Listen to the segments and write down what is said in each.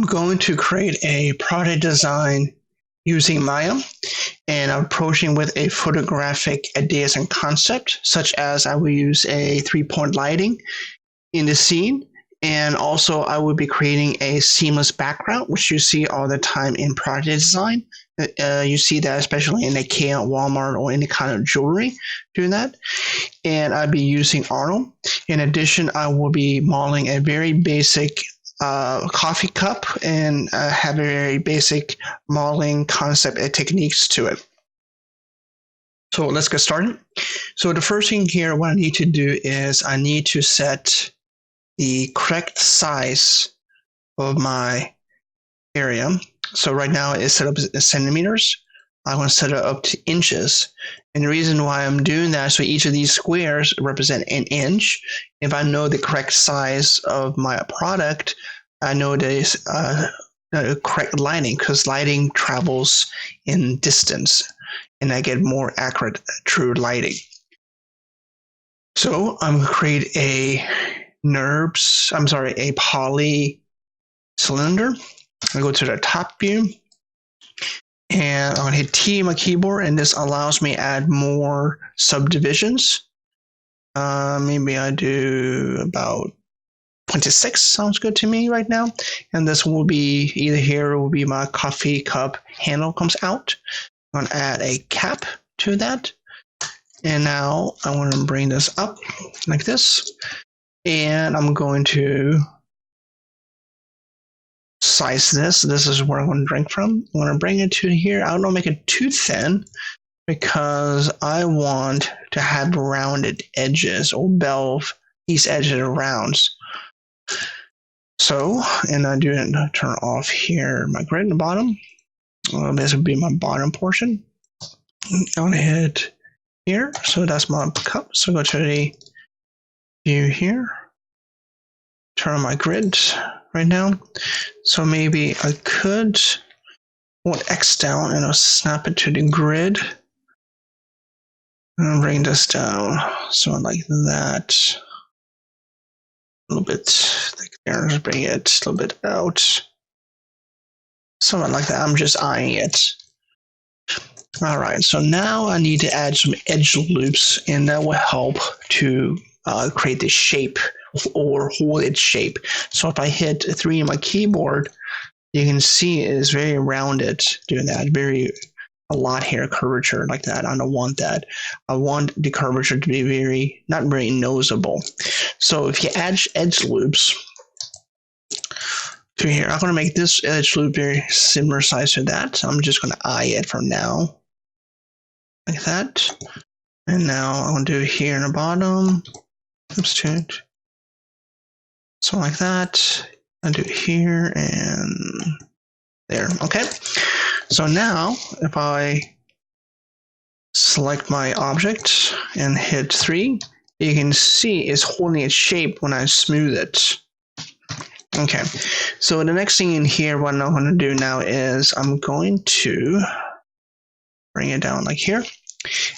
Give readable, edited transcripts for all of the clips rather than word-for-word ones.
I'm going to create a product design using Maya, and I'm approaching with a photographic ideas and concept, such as I will use a 3-point lighting in the scene, and also I will be creating a seamless background, which you see all the time in product design. You see that especially in IKEA, Walmart, or any kind of jewelry doing that. And I'll be using Arnold. In addition, I will be modeling a very basic coffee cup and have a very basic modeling concept and techniques to it. So let's get started. So the first thing here, what I need to do is I need to set the correct size of my area. So right now it's set up as centimeters. I want to set it up to inches. And the reason why I'm doing that, so each of these squares represent an inch. If I know the correct size of my product, I know there's correct lighting, because lighting travels in distance and I get more accurate, true lighting. So I'm going to create a poly cylinder. I go to the top view and I'm going to hit T on my keyboard, and this allows me to add more subdivisions. Maybe I do about 26, sounds good to me right now. And this will be either here will be my coffee cup handle comes out. I'm going to add a cap to that. And now I want to bring this up like this. And I'm going to size this. This is where I'm going to drink from. I'm going to bring it to here. I don't make it too thin because I want to have rounded edges or belve these edges around. So, and I do turn off here my grid in the bottom. This would be my bottom portion. I'm going to hit here. So that's my cup. So go to the view here. Turn on my grid right now. So maybe I could hold X down and I'll snap it to the grid. And I'll bring this down. So like that. A little bit like there, bring it a little bit out. Something like that. I'm just eyeing it. All right, so now I need to add some edge loops, and that will help to create the shape or hold its shape. So if I hit 3 on my keyboard, you can see it is very rounded doing that. A lot here, curvature like that. I don't want that. I want the curvature to be not very noticeable. So if you add edge loops to here, I'm going to make this edge loop very similar size to that. So I'm just going to eye it from now. Like that. And now I'm going to do it here in the bottom. Oops, change. So like that. I'll do it here and there. Okay. So now if I select my object and hit 3, you can see it's holding its shape when I smooth it. Okay. So the next thing in here, what I'm going to do now is I'm going to bring it down like here.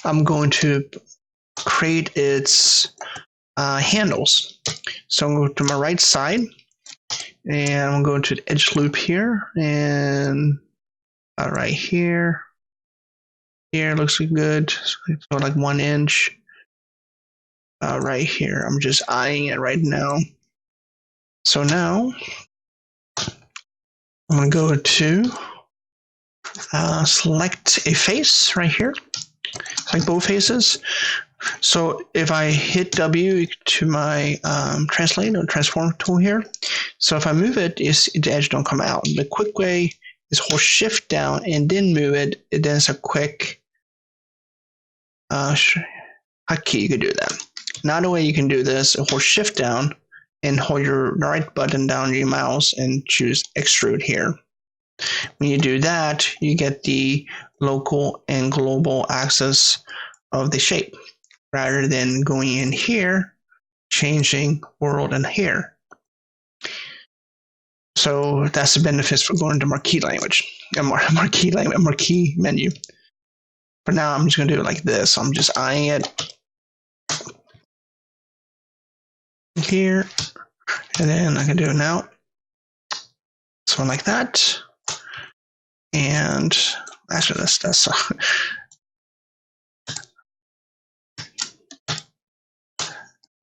I'm going to create its handles. So I'm going to my right side, and I'm going to the edge loop here, and right here. Here looks good. So like 1 inch. Right here. I'm just eyeing it right now. So now I'm going to go to select a face right here. Select both faces. So if I hit W to my translate or transform tool here, so if I move it, the edge don't come out. The quick way is hold Shift down and then move it. Then it's a quick hotkey. You could do that. Another way you can do this, hold Shift down and hold your right button down your mouse and choose Extrude here. When you do that, you get the local and global axis of the shape, rather than going in here, changing world in here. So that's the benefits for going to marquee menu. For now, I'm just going to do it like this. I'm just eyeing it here, and then I can do it now. something like that. And actually, that's a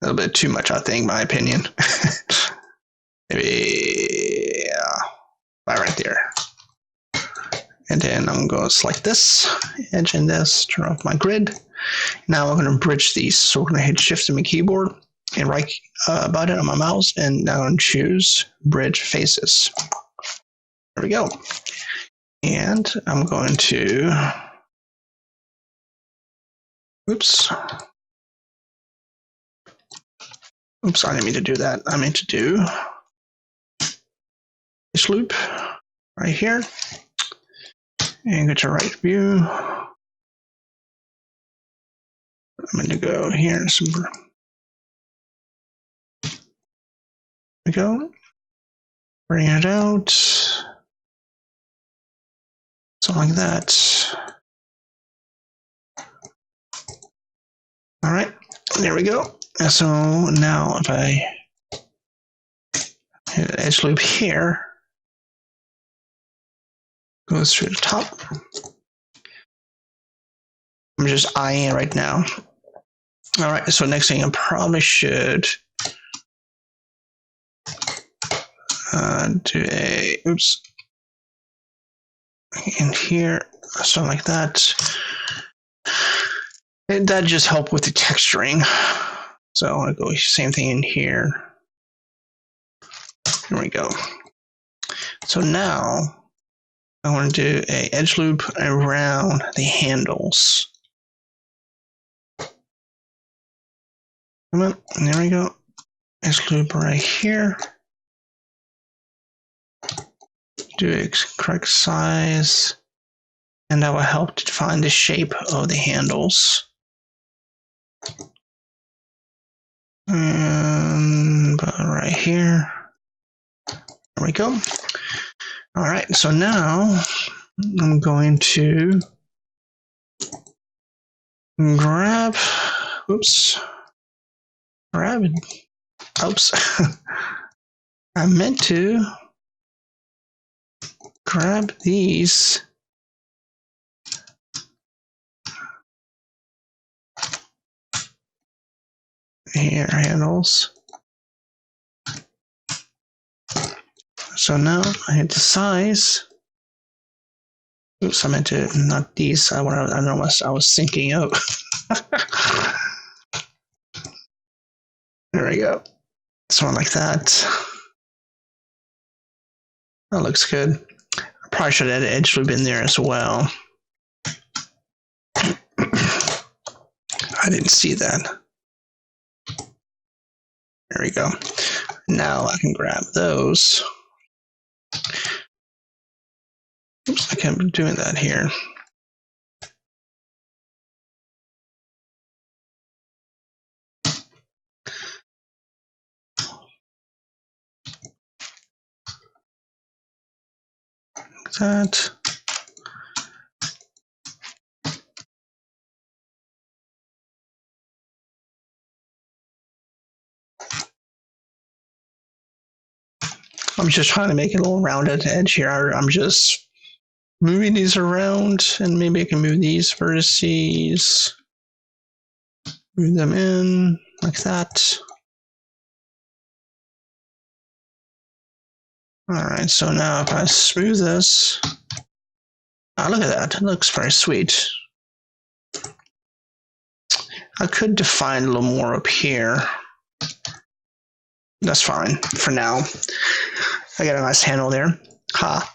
little bit too much, I think, my opinion. Maybe, yeah, right there. And then I'm going to select this, edge and this, turn off my grid. Now I'm going to bridge these. So we're going to hit Shift on my keyboard and right button on my mouse, and now I'm going to choose Bridge Faces. There we go. And I'm going to, oops, I didn't mean to do that. I meant to do this loop right here, and go to right view. I'm going to go here. There we go. Bring it out. Something like that. All right, there we go. So now if I hit an edge loop here, goes through the top. I'm just eyeing it right now. All right, so next thing I probably should do a, oops, in here, something like that. That just helped with the texturing. So I want to go same thing in here. Here we go. So now I want to do a edge loop around the handles. Come on, there we go. Edge loop right here. Do a correct size, and that will help to define the shape of the handles. And about right here. There we go. All right, so now I'm going to grab, oops, grab it. Oops. I meant to grab these here handles. So now I hit the size. Oops, I meant to, not these. I don't know what I was thinking of. There we go. Something like that. That looks good. I probably should add an edge loop in there as well. I didn't see that. There we go. Now I can grab those. Oops, I can't be doing that here. That. I'm just trying to make it a little rounded edge here. I'm just moving these around, and maybe I can move these vertices, move them in like that. All right, so now if I smooth this, look at that, it looks very sweet. I could define a little more up here. That's fine for now. I got a nice handle there. Ha.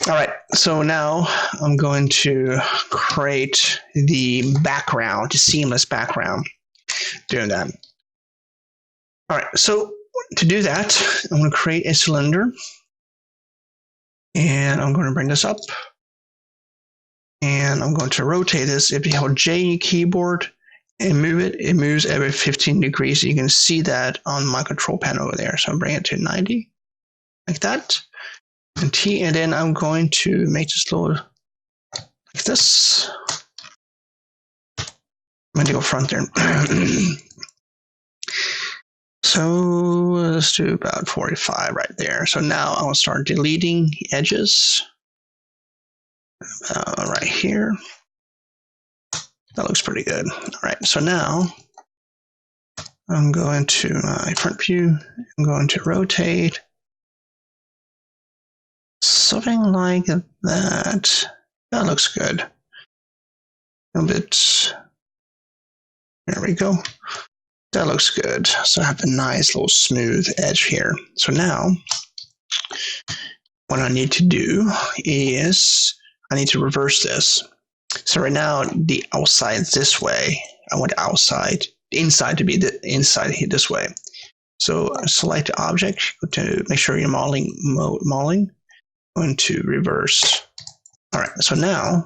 All right, so now I'm going to create the background, the seamless background, doing that. All right, so to do that, I'm going to create a cylinder, and I'm going to bring this up, and I'm going to rotate this. If you hold J in your keyboard and move it, it moves every 15 degrees. You can see that on my control panel over there. So I'm bringing it to 90, like that. And T, and then I'm going to make this little like this. I'm going to go front there. So let's do about 45 right there. So now I'll start deleting edges right here. That looks pretty good. All right, so now I'm going to my front view. I'm going to rotate. Something like that. That looks good. A little bit. There we go. That looks good. So I have a nice little smooth edge here. So now what I need to do is I need to reverse this. So right now the outside is this way. I want the outside, the inside to be the inside here this way. So select the object, go to make sure you're modeling. Going to reverse. All right, so now I'm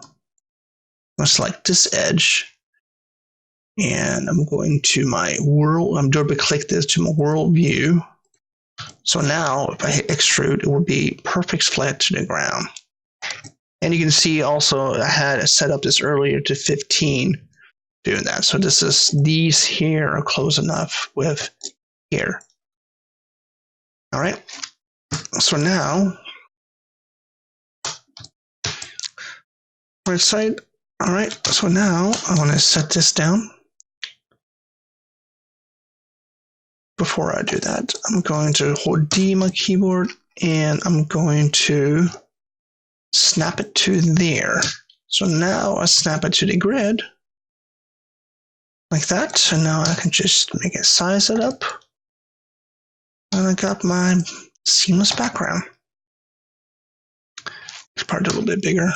going to select this edge and I'm going to my world. I'm double click this to my world view. So now if I hit extrude, it will be perfect flat to the ground. And you can see also I had set up this earlier to 15 doing that. So this is, these here are close enough with here. All right. So now right side. All right. So now I want to set this down. Before I do that, I'm going to hold D on my keyboard and I'm going to snap it to there. So now I snap it to the grid like that. So now I can just make it size it up. And I got my seamless background. This part a little bit bigger.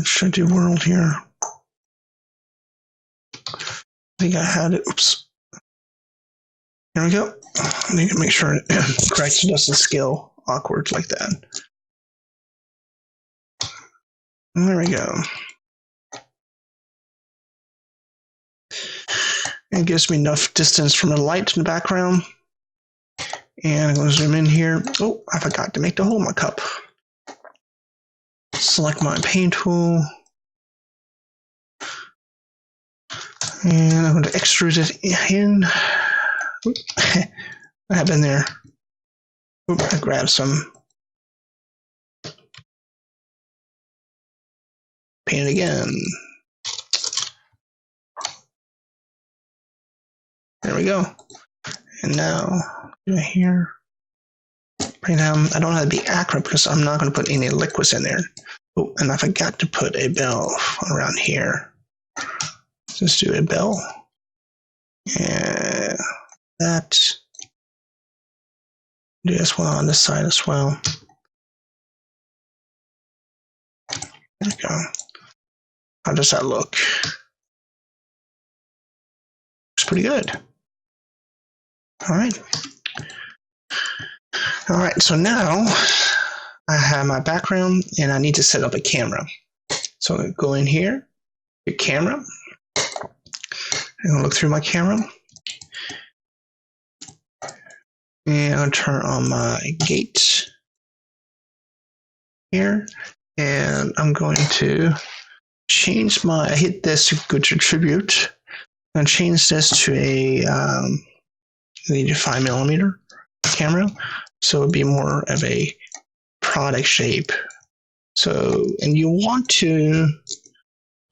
Should do world here. I think I had it. Oops. Here we go. I need to make sure it correctly doesn't scale awkward like that. And there we go. It gives me enough distance from the light in the background. And I'm going to zoom in here. Oh, I forgot to make the hole in my cup. Select my paint tool. And I'm going to extrude it in. Oop. I have in there. Oop, I grabbed some. Paint it again. There we go. And now, here. Right now, I don't have to be accurate because I'm not going to put any liquids in there. Oh, and I forgot to put a bell around here. Let's do a bell. And that. Do as well on this side as well. There we go. How does that look? Looks pretty good. All right. All right, so now I have my background and I need to set up a camera. So go in here, your camera. I'm gonna look through my camera. And I'll turn on my gate here. And I'm going to change my, I hit this to go to tribute. I'm gonna change this to a 5mm camera. So it'd be more of a product shape. So, and you want to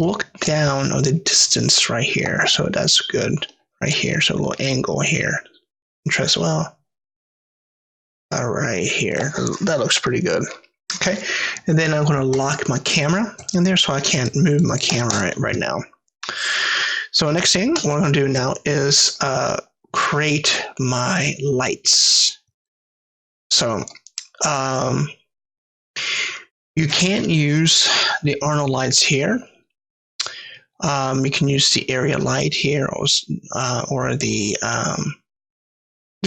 look down on the distance right here. So that's good right here. So a little angle here. Interest well. All right here. That looks pretty good. Okay. And then I'm going to lock my camera in there so I can't move my camera right now. So next thing, what I'm going to do now is create my lights. So you can't use the Arnold lights here. You can use the area light here or the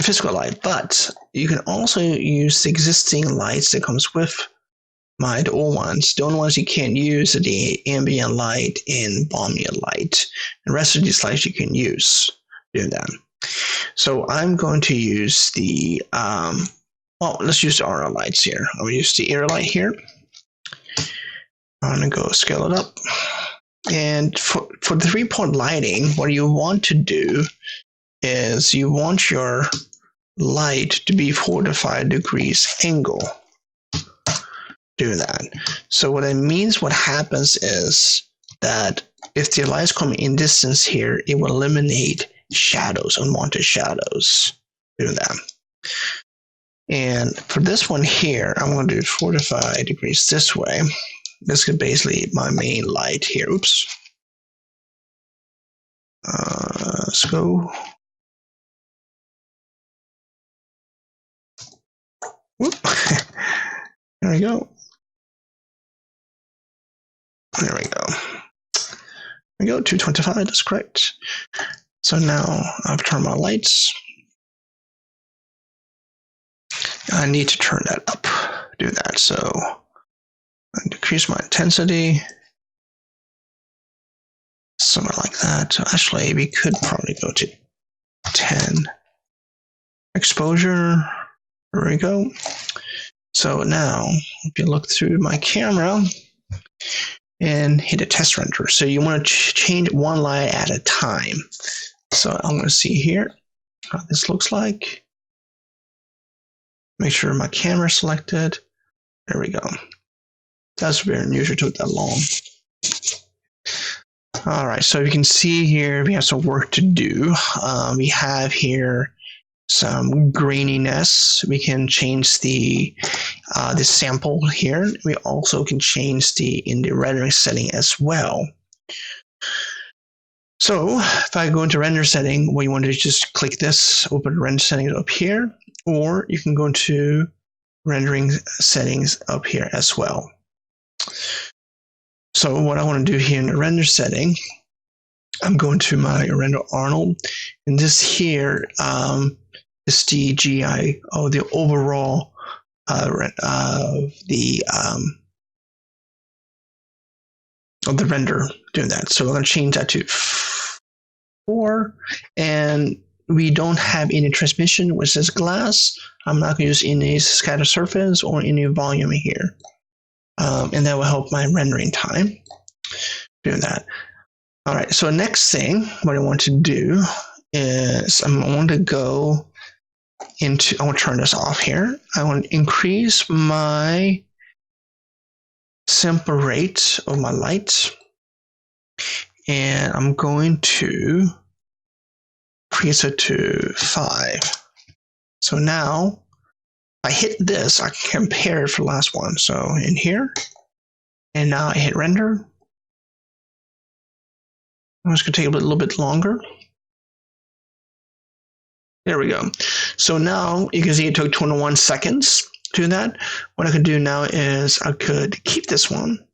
physical light, but you can also use the existing lights that comes with the old ones. The only ones you can't use are the ambient light and balmy light. The rest of these lights you can use doing that. So I'm going to use the well, let's use the Arnold lights here. I'll use the area light here. I'm going to go scale it up. And for the 3-point lighting, what you want to do is you want your light to be 45 degrees angle. Do that. So what it means, what happens is that if the light is coming in distance here, it will eliminate shadows, unwanted shadows. Do that. And for this one here, I'm going to do 45 degrees this way. This is basically my main light here. Oops. Let's go. Whoop. There we go. There we go. There we go, 225, that's correct. So now I've turned my lights. I need to turn that up, do that. So I decrease my intensity. Something like that. So actually, we could probably go to 10. Exposure, there we go. So now, if you look through my camera and hit a test render. So you want to change one light at a time. So I'm going to see here how this looks like. Make sure my camera is selected. There we go. That's very unusual, took that long. All right, so you can see here we have some work to do. We have here some graininess. We can change the sample here. We also can change in the rendering setting as well. So if I go into render setting, what you want to do is just click this, open render settings up here, or you can go into rendering settings up here as well. So what I want to do here in the render setting, I'm going to my render Arnold, and this here is the GI, or the overall of the render doing that. So we're going to change that to 4, and we don't have any transmission, which is glass. I'm not going to use any scatter surface or any volume here. And that will help my rendering time doing that. All right, so next thing, what I want to do is I want to go into, I want to turn this off here. I want to increase my sample rate of my lights. And I'm going to increase it to 5. So now, if I hit this, I can compare it for the last one. So in here, and now I hit render. It's going to take a little bit longer. There we go. So now you can see it took 21 seconds to do that. What I could do now is I could keep this one,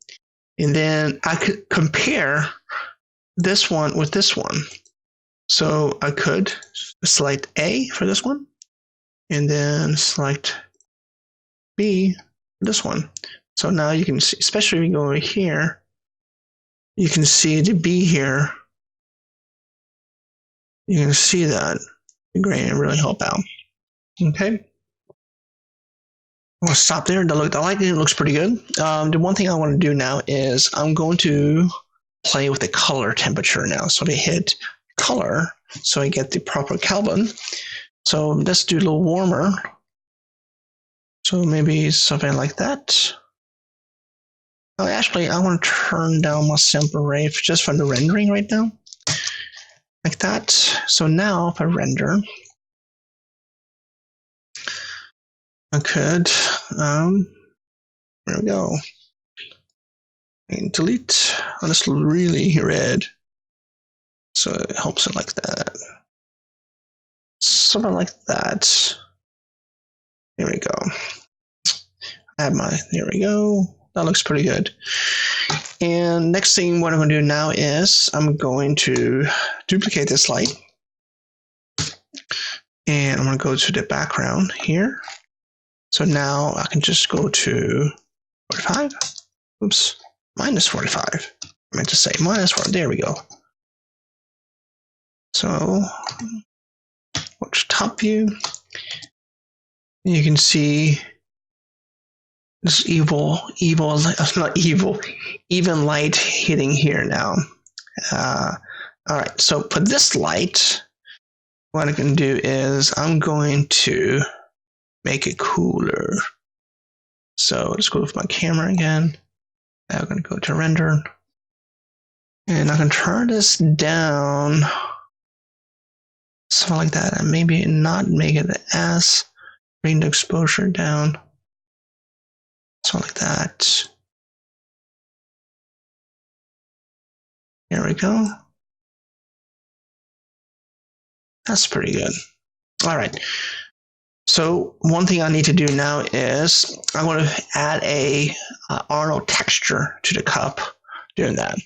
and then I could compare this one with this one. So I could select A for this one, and then select B for this one. So now you can see, especially when you go over here, you can see the B here. You can see that the gradient really help out. Okay. I'll stop there. The lighting looks pretty good. The one thing I want to do now is I'm going to play with the color temperature now. So I hit color so I get the proper Kelvin. So let's do a little warmer. So maybe something like that. Oh, actually, I want to turn down my sample rate just for the rendering right now. Like that. So now if I render, I could, there we go. And delete. Oh, this really red. So it helps it like that. Something like that. There we go. I have my, there we go. That looks pretty good. And next thing, what I'm going to do now is I'm going to duplicate this light. And I'm going to go to the background here. So now I can just go to 45. Oops, minus 45. I meant to say minus 4. There we go. So, watch top view. You can see this not evil, even light hitting here now. All right, so for this light, what I can do is I'm going to make it cooler. So let's go with my camera again. I'm going to go to render. And I can turn this down, something like that, and maybe not make it as, bring the exposure down, something like that. There we go. That's pretty good. All right. So one thing I need to do now is I want to add a Arnold texture to the cup. Doing that.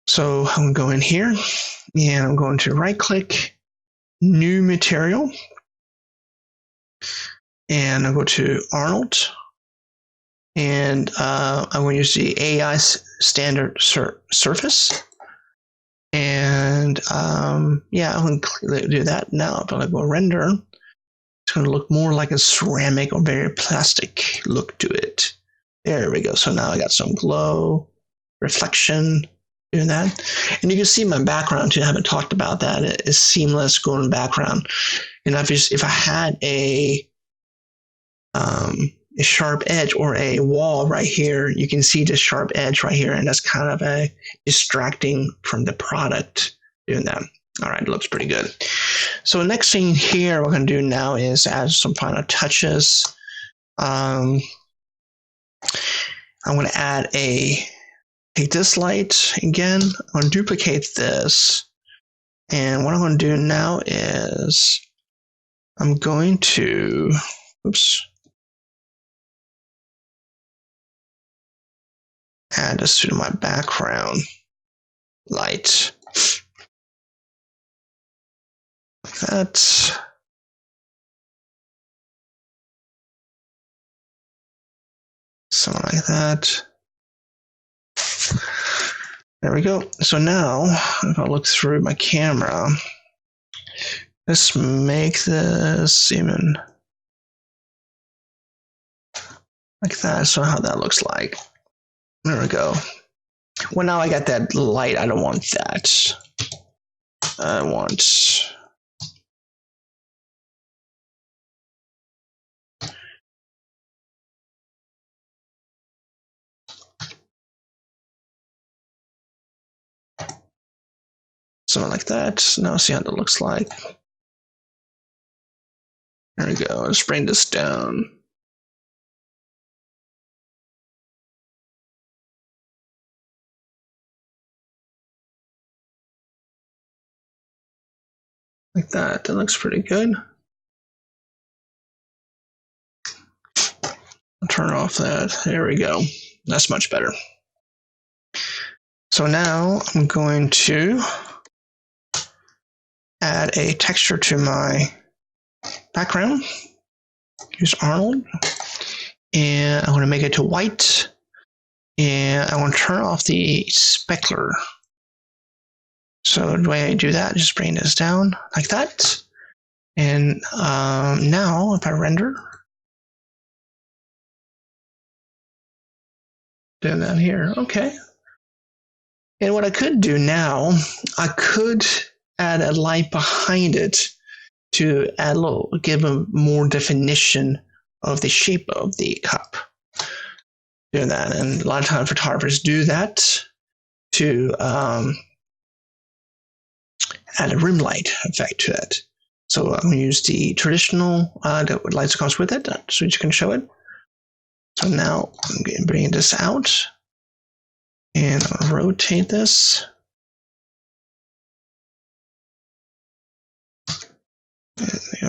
So I'm going to go in here and I'm going to right click, new material, and I'll go to Arnold, and I'm going to use the AI standard surface. And yeah, I'm going to do that now. If I go render, it's going to look more like a ceramic or very plastic look to it. There we go. So now I got some glow, reflection, doing that. And you can see my background too. I haven't talked about that. It's seamless golden background. And if I had a sharp edge or a wall right here, you can see the sharp edge right here, and that's kind of a distracting from the product doing that. All right, it looks pretty good. So the next thing here we're going to do now is add some final touches. I'm going to take this light again. I'm going to duplicate this. And what I'm going to do now is I'm going to, add this to my background light. Like that. Something like that. There we go. So now, if I look through my camera, let's make this even like that. So how that looks like. There we go. Well, now I got that light. I don't want that. I want something like that. Now see how that looks like. There we go. Let's bring this down. Like that. That looks pretty good. I'll turn off that. There we go. That's much better. So now I'm going to add a texture to my background. Use Arnold. And I'm going to make it to white. And I want to turn off the specular. So the way I do that, just bring this down like that. And now if I render, do that here, okay. And what I could do now, I could add a light behind it to add give a more definition of the shape of the cup. Do that, and a lot of times photographers do that to add a rim light effect to it. So I'm going to use the traditional light that comes with it, so you can show it. So now I'm going to bring this out, and I'll rotate this.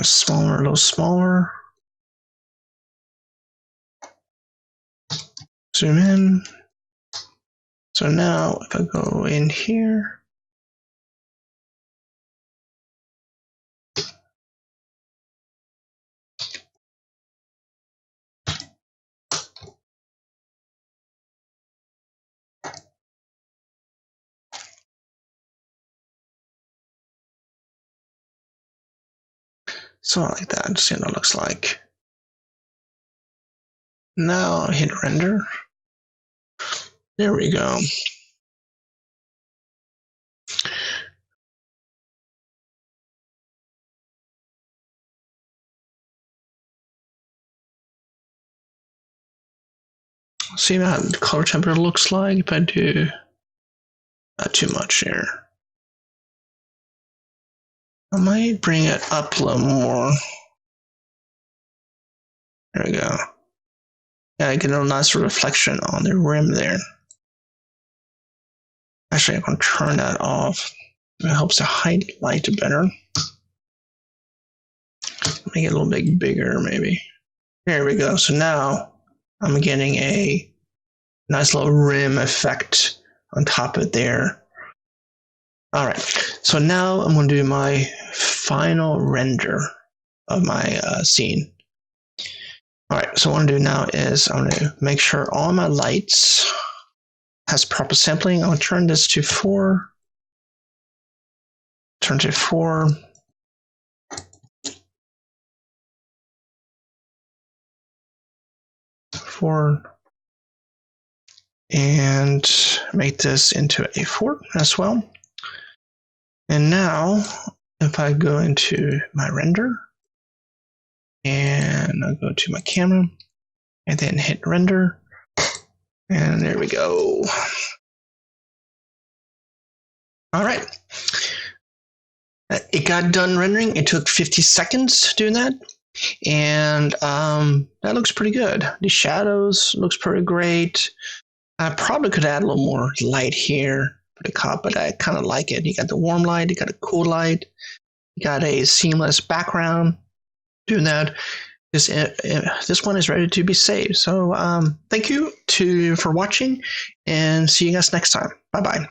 Smaller, a little smaller. Zoom in. So now if I go in here, something like that, see what it looks like. Now hit render. There we go. See how the color temperature looks like if I do not too much here. I might bring it up a little more. There we go. Yeah, I get a nice reflection on the rim there. Actually, I'm going to turn that off. It helps to highlight better. Make it a little bit bigger, maybe. There we go. So now I'm getting a nice little rim effect on top of it there. All right. So now I'm going to do my final render of my scene. All right. So what I'm going to do now is I'm going to make sure all my lights has proper sampling. I'll turn this to 4. Turn to 4. And make this into a 4 as well. And now, if I go into my render, and I'll go to my camera, and then hit render, and there we go. All right. It got done rendering. It took 50 seconds doing that. And that looks pretty good. The shadows looks pretty great. I probably could add a little more light here for the cop, but I kind of like it. You got the warm light, you got a cool light, you got a seamless background. Doing that, this one is ready to be saved. So thank you for watching, and see you guys next time. Bye-bye.